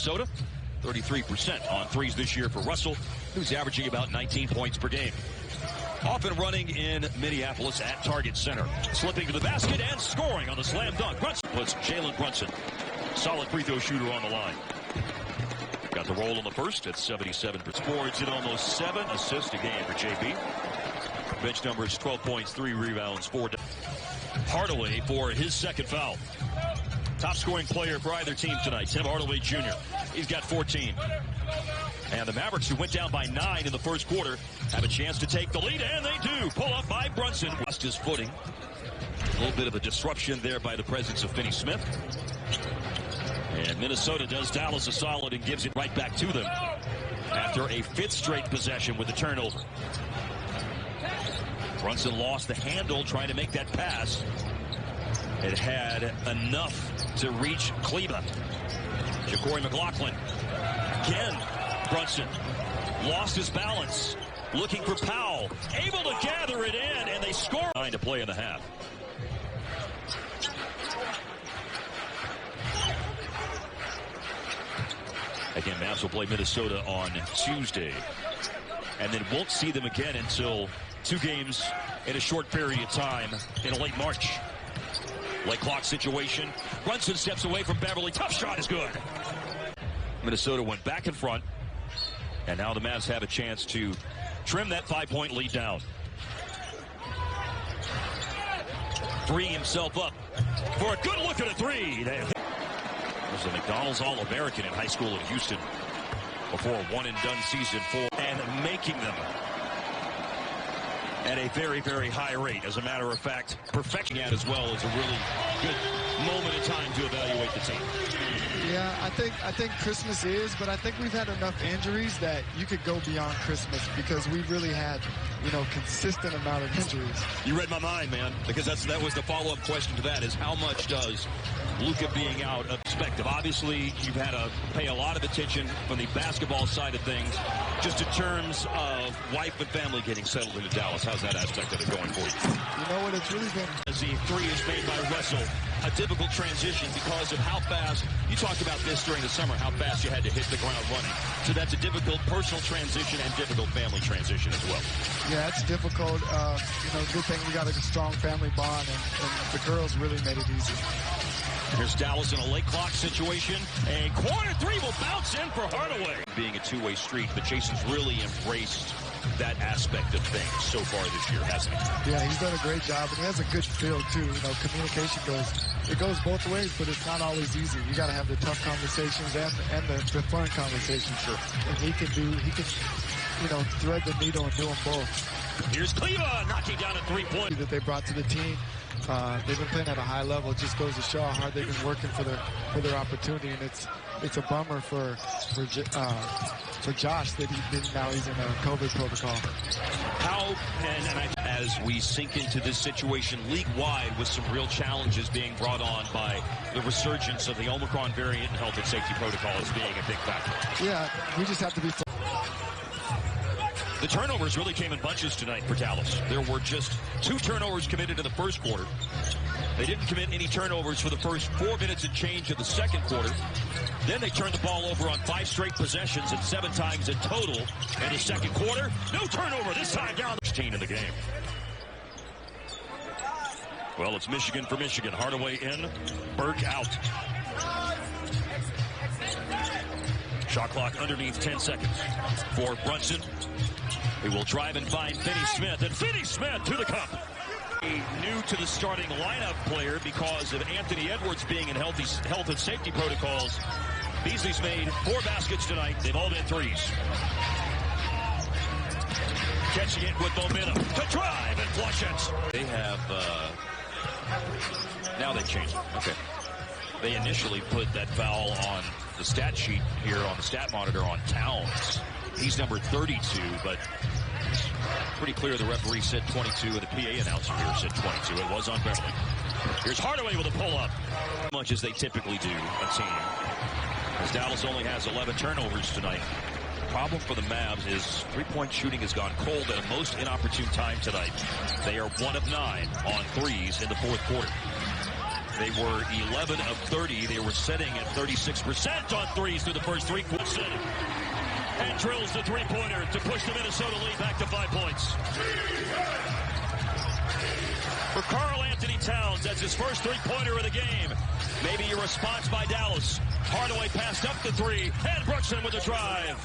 Minnesota. 33% on threes this year for Russell, who's averaging about 19 points per game. Off and running in Minneapolis at Target Center. Slipping to the basket and scoring on the slam dunk. Brunson was Jalen Brunson. Solid free throw shooter on the line. Got the roll in the first at 77%. Boards in almost 7 assists a game for JB. Bench numbers 12 points, 3 rebounds, 4. Hardaway for his second foul. Top scoring player for either team tonight, Tim Hardaway Jr. He's got 14. And the Mavericks, who went down by 9 in the first quarter, have a chance to take the lead, and they do. Pull up by Brunson. Lost his footing. A little bit of a disruption there by the presence of Finney Smith. And Minnesota does Dallas a solid and gives it right back to them after a 5th straight possession with the turnover. Brunson lost the handle trying to make that pass. It had enough to reach Cleveland. Ja'Cory McLaughlin. Again, Brunson lost his balance. Looking for Powell. Able to gather it in, and they score. 9 to play in the half. Again, Mavs will play Minnesota on Tuesday. And then won't see them again until 2 games in a short period of time in late March. Late clock situation. Brunson steps away from Beverly. Tough shot is good. Minnesota went back in front. And now the Mavs have a chance to trim that 5-point lead down. Freeing himself up for a good look at a 3. Was a McDonald's All-American in high school in Houston before a one-and-done season and making them at a very, very high rate. As a matter of fact, perfecting that as well is a really good moment in time to evaluate the team. Yeah, I think Christmas is, but I think we've had enough injuries that you could go beyond Christmas because we've really had, consistent amount of injuries. You read my mind, man, because that was the follow-up question to that is how much does Luka being out of perspective? Obviously, you've had to pay a lot of attention from the basketball side of things, just in terms of wife and family getting settled into Dallas. How's that aspect of it going for you? You know what, it's really been... As the 3 is made by Russell, a difficult transition because of how fast, you talked about this during the summer, how fast you had to hit the ground running. So that's a difficult personal transition and difficult family transition as well. Yeah, it's difficult. Good thing we got a strong family bond, and the girls really made it easy. Here's Dallas in a late clock situation. A corner 3 will bounce in for Hardaway. Being a two-way street, but Jason's really embraced that aspect of things so far this year, hasn't he? Yeah, he's done a great job, and he has a good feel, too. Communication goes both ways, but it's not always easy. You got to have the tough conversations and the fun conversations. Sure. And he can thread the needle and do them both. Here's Cleveland knocking down a 3-point. That they brought to the team. They've been playing at a high level. It just goes to show how hard they've been working for their opportunity, and it's a bummer for Josh that now he's in a COVID protocol. As we sink into this situation league-wide with some real challenges being brought on by the resurgence of the Omicron variant and health and safety protocols being a big factor. Yeah, we just have to be... The turnovers really came in bunches tonight for Dallas. There were just 2 turnovers committed in the first quarter. They didn't commit any turnovers for the first 4 minutes and change of the second quarter. Then they turned the ball over on 5 straight possessions and 7 times in total in the second quarter. No turnover this time down. 16 in the game. Well, it's Michigan for Michigan. Hardaway in, Burke out. Shot clock underneath 10 seconds for Brunson. He will drive and find Finney Smith, and Finney Smith to the cup. A new to the starting lineup player because of Anthony Edwards being in health and safety protocols. Beasley's made 4 baskets tonight. They've all been 3s. Catching it with momentum to drive and flush it. They have, now they've changed it. Okay. They initially put that foul on the stat sheet here on the stat monitor on Towns. He's number 32, but it's pretty clear the referee said 22, and the PA announcer here said 22. It was on Beverly. Here's Hardaway with a pull-up. Much as they typically do, a team. As Dallas only has 11 turnovers tonight. The problem for the Mavs is three-point shooting has gone cold at a most inopportune time tonight. They are 1 of 9 on 3s in the fourth quarter. They were 11 of 30. They were setting at 36% on threes through the first 3 quarters. And drills the three-pointer to push the Minnesota lead back to 5 points. For Karl Anthony Towns, that's his first three-pointer of the game. Maybe a response by Dallas. Hardaway passed up the 3, and Brunson with the drive.